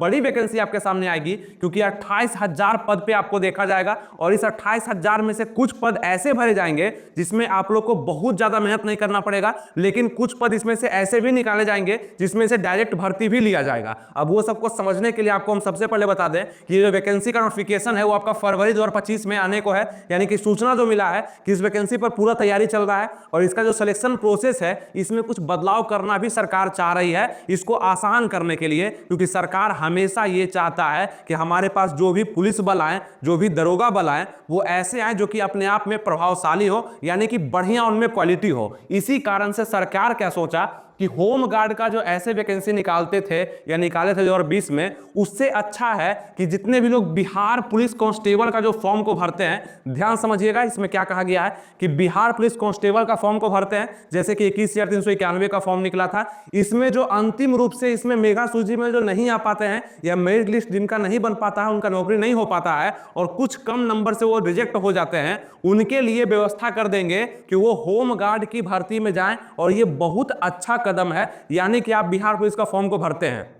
बड़ी वैकेंसी आपके सामने आएगी, क्योंकि 28,000 पद पे आपको देखा जाएगा और इस 28,000 में से कुछ पद ऐसे भरे जाएंगे जिसमें आप लोग को बहुत ज्यादा मेहनत नहीं करना पड़ेगा, लेकिन कुछ पद इसमें से ऐसे भी निकाले जाएंगे जिसमें से डायरेक्ट भर्ती भी लिया जाएगा। अब वो सबको समझने के लिए आपको हम सबसे पहले बता दें कि जो वैकेंसी का नोटिफिकेशन है वो आपका फरवरी 2025 में आने को है, यानी कि सूचना जो मिला है कि इस वैकेंसी पर पूरा तैयारी चल रहा है और इसका जो सिलेक्शन प्रोसेस है इसमें कुछ बदलाव करना भी सरकार चाह रही है, इसको आसान करने के लिए, क्योंकि सरकार हमेशा ये चाहता है कि हमारे पास जो भी पुलिस बल आए, जो भी दरोगा बल आए, वो ऐसे आए जो कि अपने आप में प्रभावशाली हो, यानी कि बढ़िया उनमें क्वालिटी हो। इसी कारण से सरकार क्या सोचा कि होम गार्ड का जो ऐसे वैकेंसी निकालते थे या निकाले थे 2020 में, उससे अच्छा है कि जितने भी लोग बिहार पुलिस कांस्टेबल का जो फॉर्म को भरते हैं, ध्यान समझिएगा इसमें क्या कहा गया है कि बिहार पुलिस कांस्टेबल का फॉर्म को भरते हैं, जैसे कि 21,391 का फॉर्म निकला था, इसमें जो अंतिम रूप से इसमें मेगा सूची में जो नहीं आ पाते हैं या मेरिट लिस्ट जिनका नहीं बन पाता है, उनका नौकरी नहीं हो पाता है और कुछ कम नंबर से वो रिजेक्ट हो जाते हैं, उनके लिए व्यवस्था कर देंगे कि वो होम गार्ड की भर्ती में जाएं। और ये बहुत अच्छा कदम है, यानी कि आप बिहार पुलिस का फॉर्म को भरते हैं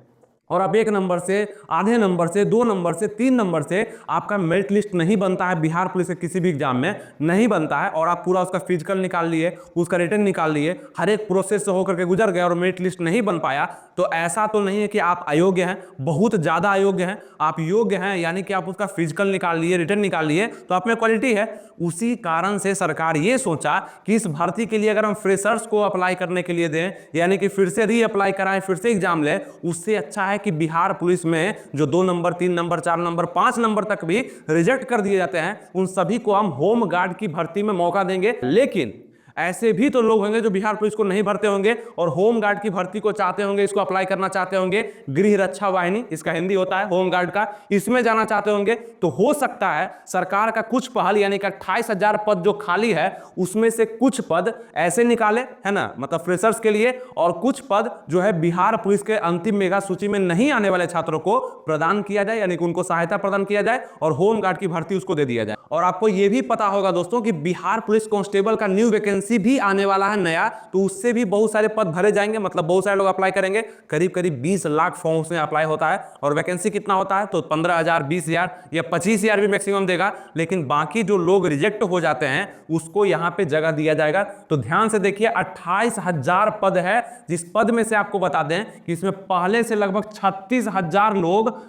और आप 1 नंबर से, आधे नंबर से, 2 नंबर से, 3 नंबर से आपका मेरिट लिस्ट नहीं बनता है, बिहार पुलिस के किसी भी एग्जाम में नहीं बनता है, और आप पूरा उसका फिजिकल निकाल लिए, उसका रिटर्न निकाल लिए, हर एक प्रोसेस से होकर के गुजर गए और मेरिट लिस्ट नहीं बन पाया, तो ऐसा तो नहीं है कि आप अयोग्य हैं, बहुत ज्यादा अयोग्य हैं, आप योग्य हैं, यानी कि आप उसका फिजिकल निकाल लिए, रिटर्न निकाल लिए, तो आप में क्वालिटी है। उसी कारण से सरकार ये सोचा कि इस भर्ती के लिए अगर हम फ्रेशर्स को अप्लाई करने के लिए दें, यानी कि फिर से री अप्लाई कराएं, फिर से एग्जाम लें, उससे अच्छा है कि बिहार पुलिस में जो 2 नंबर, 3 नंबर, 4 नंबर, 5 नंबर तक भी रिजेक्ट कर दिए जाते हैं, उन सभी को हम होम गार्ड की भर्ती में मौका देंगे। लेकिन ऐसे भी तो लोग होंगे जो बिहार पुलिस को नहीं भरते होंगे और होम गार्ड की भर्ती को चाहते होंगे, इसको अप्लाई करना चाहते होंगे, गृह रक्षा वाहिनी इसका हिंदी होता है होम गार्ड का, इसमें जाना चाहते होंगे, तो हो सकता है सरकार का कुछ पहल, यानी कि 28,000 पद जो खाली है उसमें से कुछ पद ऐसे निकाले, है ना, मतलब फ्रेशर्स के लिए, और कुछ पद जो है बिहार पुलिस के अंतिम मेगा सूची में नहीं आने वाले छात्रों को प्रदान किया जाए, यानी कि उनको सहायता प्रदान किया जाए और होम गार्ड की भर्ती उसको दे दिया जाए। और आपको यह भी पता होगा दोस्तों कि बिहार पुलिस कांस्टेबल का न्यू वैकेंसी भी आने वाला है नया, तो उससे भी बहुत सारे पद भरे जाएंगे, मतलब बहुत सारे लोग अप्लाई करेंगे, करीब करीब 20 लाख फॉर्म में अप्लाई होता है और वैकेंसी कितना होता है, तो 15,000, 20,000 या 25,000 भी मैक्सिमम देगा, लेकिन बाकी जो लोग रिजेक्ट हो जाते हैं उसको यहां पे जगह दिया जाएगा। तो ध्यान से देखिए, 28,000 पद है, जिस पद में से आपको बता दें कि इसमें पहले से लगभग 36,000 लोग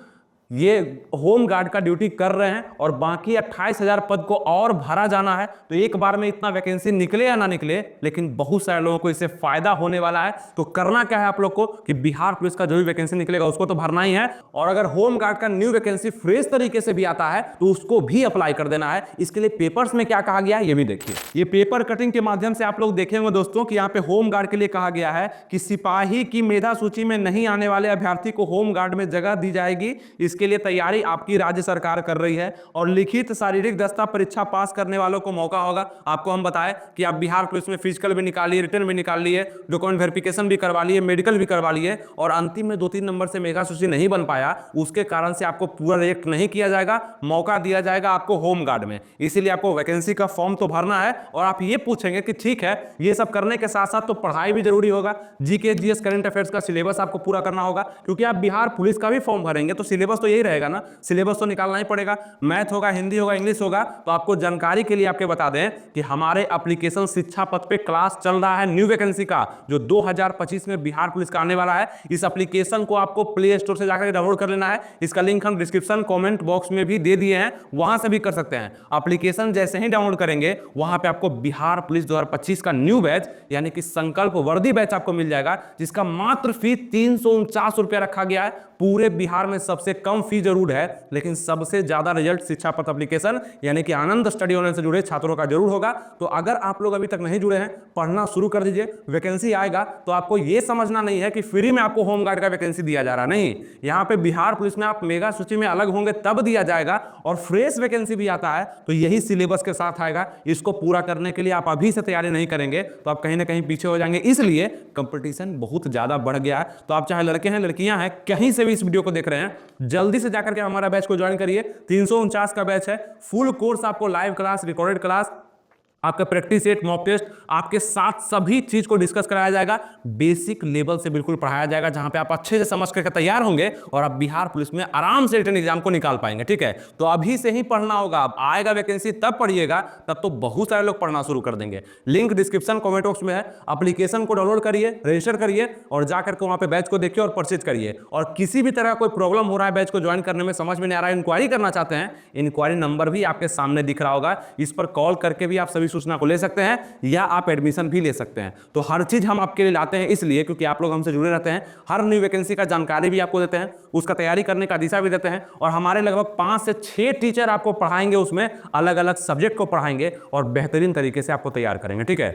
ये होम गार्ड का ड्यूटी कर रहे हैं और बाकी 28,000 पद को और भरा जाना है। तो एक बार में इतना वैकेंसी निकले या ना निकले, लेकिन बहुत सारे लोगों को इससे फायदा होने वाला है। तो करना क्या है आप लोग को कि बिहार पुलिस का जो भी वैकेंसी निकलेगा उसको तो भरना ही है, और अगर होम गार्ड का न्यू वैकेंसी फ्रेश तरीके से भी आता है तो उसको भी अप्लाई कर देना है। इसके लिए पेपर्स में क्या कहा गया है ये भी देखिए, ये पेपर कटिंग के माध्यम से आप लोग देखेंगे दोस्तों कि यहाँ पे होम गार्ड के लिए कहा गया है कि सिपाही की मेधा सूची में नहीं आने वाले अभ्यर्थी को होम गार्ड में जगह दी जाएगी। इसके लिए तैयारी आपकी राज्य सरकार कर रही है और लिखित शारीरिक दस्ता परीक्षा पास करने वालों को मौका होगा। आपको हम बताएं कि आप बिहार पुलिस में फिजिकल भी निकाल लिए, रिटर्न भी निकाल लिए, डॉक्यूमेंट वेरिफिकेशन भी करवा लिए, मेडिकल भी करवा लिए, और अंतिम में 2-3 नंबर से मेगा सूची नहीं बन पाया, उसके कारण से आपको पूरा रिजेक्ट नहीं किया जाएगा, मौका दिया जाएगा आपको होम गार्ड में। इसीलिए आपको वैकेंसी का फॉर्म तो भरना है। और आप ये पूछेंगे कि ठीक है, ये सब करने के साथ साथ तो पढ़ाई भी जरूरी होगा, जीके, जीएस, करंट अफेयर्स का सिलेबस आपको पूरा करना होगा, क्योंकि आप बिहार पुलिस का भी फॉर्म भरेंगे तो सिलेबस तो यही रहेगा ना, सिलेबस तो निकालना ही पड़ेगा। मैथ होगा, हिंदी होगा, इंग्लिश होगा। तो आपको जानकारी के लिए आपके बता दें कि हमारे एप्लीकेशन शिक्षा पथ पे क्लास चल रहा है न्यू वैकेंसी का, जो 2025 में बिहार पुलिस का आने वाला है। इस एप्लीकेशन को आपको प्ले स्टोर से जाकर डाउनलोड कर लेना है। इसका लिंक हम डिस्क्रिप्शन कमेंट बॉक्स में भी दे दिए हैं, वहां से भी कर सकते हैं। एप्लीकेशन जैसे ही डाउनलोड करेंगे वहां पे आपको बिहार पुलिस 2025 का न्यू बैच, यानी कि संकल्प वर्दी बैच आपको मिल जाएगा, जिसका मात्र फी 349 रुपया रखा गया है। पूरे बिहार में सबसे कम फी जरूर है, लेकिन सबसे ज्यादा रिजल्ट शिक्षा पथ एप्लीकेशन यानी कि आनंद स्टडी ऑनलाइन से जुड़े छात्रों का जरूर होगा। तो अगर आप लोग अभी तक नहीं जुड़े हैं, पढ़ना शुरू कर दीजिए। वैकेंसी आएगा तो आपको यह समझना नहीं है कि फ्री में आपको होम गार्ड का वैकेंसी दिया जा रहा, नहीं। यहाँ पे बिहार पुलिस में आप मेगा सूची में अलग होंगे तब दिया जाएगा, और फ्रेश वैकेंसी भी आता है तो यही सिलेबस के साथ आएगा। इसको पूरा करने के लिए आप अभी से तैयारी नहीं करेंगे तो आप कहीं ना कहीं पीछे हो जाएंगे। इसलिए कंपटीशन बहुत ज्यादा बढ़ गया है। तो आप चाहे लड़के हैं, लड़कियां हैं, कहीं से भी इस वीडियो को देख रहे हैं, जल्दी से जाकर के हमारा बैच को ज्वाइन करिए। 349 का बैच है, फुल कोर्स आपको लाइव क्लास, रिकॉर्डेड क्लास, आपका प्रैक्टिस सेट, मॉक टेस्ट, आपके साथ सभी चीज को डिस्कस कराया जाएगा। बेसिक लेवल से बिल्कुल पढ़ाया जाएगा, जहां पे आप अच्छे से समझ करके तैयार होंगे और आप बिहार पुलिस में आराम से रिटन एग्जाम को निकाल पाएंगे। ठीक है, तो अभी से ही पढ़ना होगा। अब आएगा वैकेंसी तब पढ़िएगा, तब तो बहुत सारे लोग पढ़ना शुरू कर देंगे। लिंक डिस्क्रिप्शन कमेंट बॉक्स में है, एप्लीकेशन को डाउनलोड करिए, रजिस्टर करिए और जाकर के वहां पे बैच को देखिए और परचेज करिए। और किसी भी तरह कोई प्रॉब्लम हो रहा है, बैच को ज्वाइन करने में समझ में नहीं आ रहा है, इंक्वायरी करना चाहते हैं, इंक्वायरी नंबर भी आपके सामने दिख रहा होगा, इस पर कॉल करके भी आप सभी सूचना को ले सकते हैं या आप एडमिशन भी ले सकते हैं। तो हर चीज हम आपके लिए लाते हैं, इसलिए क्योंकि आप लोग हमसे जुड़े रहते हैं। हर न्यू वैकेंसी का जानकारी भी आपको देते हैं, उसका तैयारी करने का दिशा भी देते हैं और हमारे लगभग 5 से 6 टीचर आपको पढ़ाएंगे, उसमें अलग अलग सब्जेक्ट को पढ़ाएंगे और बेहतरीन तरीके से आपको तैयार करेंगे। ठीक है,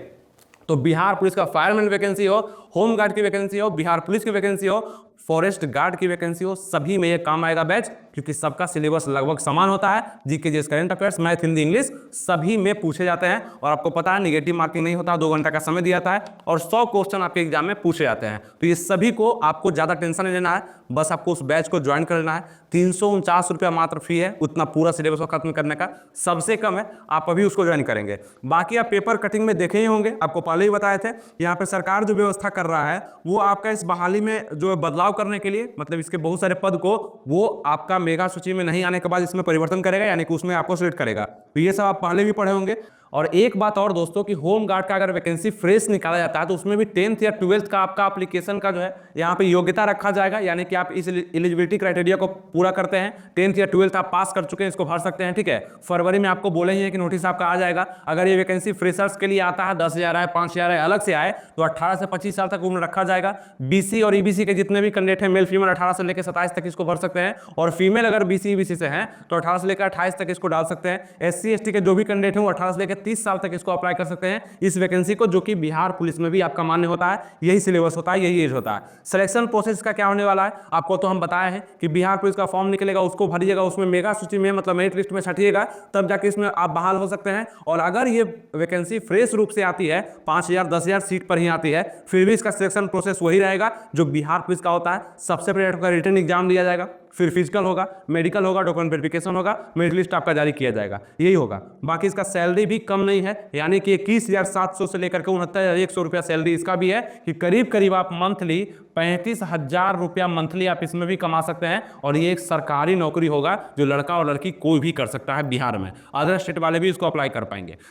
तो बिहार पुलिस का फायरमैन वैकेंसी हो, होम गार्ड की वैकेंसी हो, बिहार पुलिस की वैकेंसी हो, फॉरेस्ट गार्ड की वैकेंसी हो, सभी में ये काम आएगा बैच, क्योंकि सबका सिलेबस लगभग समान होता है। GK, GS, current affairs, math, Hindi, English सभी में पूछे जाते हैं और आपको पता है नेगेटिव मार्किंग नहीं होता, 2 घंटा का समय दिया जाता है और 100 क्वेश्चन आपके एग्जाम में पूछे जाते हैं। तो ये सभी को आपको ज्यादा टेंशन नहीं लेना है, बस आपको उस बैच को ज्वाइन कर लेना है। 349 रुपया मात्र फी है, उतना पूरा सिलेबस को खत्म करने का, सबसे कम है, आप अभी उसको ज्वाइन करेंगे। बाकी आप पेपर कटिंग में देखे ही होंगे, आपको पहले ही बताए थे, यहाँ पे सरकार जो व्यवस्था कर रहा है वो आपका इस बहाली में जो बदलाव करने के लिए, मतलब इसके बहुत सारे पद को वो आपका मेगा सूची में नहीं आने के बाद इसमें परिवर्तन करेगा, यानी कि उसमें आपको सिलेक्ट करेगा। तो ये सब आप पहले भी पढ़े होंगे। और एक बात और दोस्तों कि होम गार्ड का अगर वैकेंसी फ्रेश निकाला जाता है तो उसमें भी 10th या 12th का आपका एप्लीकेशन का जो है यहाँ पे योग्यता रखा जाएगा, यानी कि आप इस एलिजिबिलिटी क्राइटेरिया को पूरा करते हैं, 10th या 12th आप पास कर चुके हैं, इसको भर सकते हैं। ठीक है, फरवरी में आपको बोले ही है कि नोटिस आपका आ जाएगा। अगर ये वैकेंसी फ्रेशर्स के लिए आता है, 10,000 आए, 5,000 आए, अलग से आए, तो 18 से 25 साल तक उम्र रखा जाएगा। बीसी और ईबीसी के जितने भी कैंडिडेट हैं, मेल फीमेल, 18 से लेकर 27 तक इसको भर सकते हैं और फीमेल अगर बीसी ईबीसी से हैं तो 18 से लेकर 28 तक इसको डाल सकते हैं। एससी एसटी के जो भी कैंडिडेट हैं वो 18 से लेकर 30 साल तक इसको अप्लाई कर सकते हैं इस वैकेंसी को, जो कि बिहार पुलिस में भी आपका मान्य होता है। यही सिलेबस होता है, यही एज होता है। सिलेक्शन प्रोसेस का क्या होने वाला है आपको तो हम बताए हैं कि बिहार पुलिस का फॉर्म निकलेगा, उसको भरिएगा, उसमें मेगा सूची में मतलब मेरिट लिस्ट में छटिएगा, तब जाके इसमें आप बहाल हो सकते हैं। और अगर ये वैकेंसी फ्रेश रूप से आती है, 5,000 10,000 सीट पर ही आती है, फिर भी इसका सिलेक्शन प्रोसेस वही रहेगा जो बिहार पुलिस का होता है। सबसे पहले आपका रिटन एग्जाम दिया जाएगा, फिर फिजिकल होगा, मेडिकल होगा, डॉक्यूमेंट वेरिफिकेशन होगा, मेरिट लिस्ट आपका जारी किया जाएगा, यही होगा। बाकी इसका सैलरी भी कम नहीं है, यानी कि 21,700 से लेकर के 69,100 रुपया सैलरी इसका भी है, कि करीब करीब आप मंथली 35,000 रुपया मंथली आप इसमें भी कमा सकते हैं। और ये एक सरकारी नौकरी होगा जो लड़का और लड़की कोई भी कर सकता है बिहार में, अदर स्टेट वाले भी इसको अप्लाई कर पाएंगे।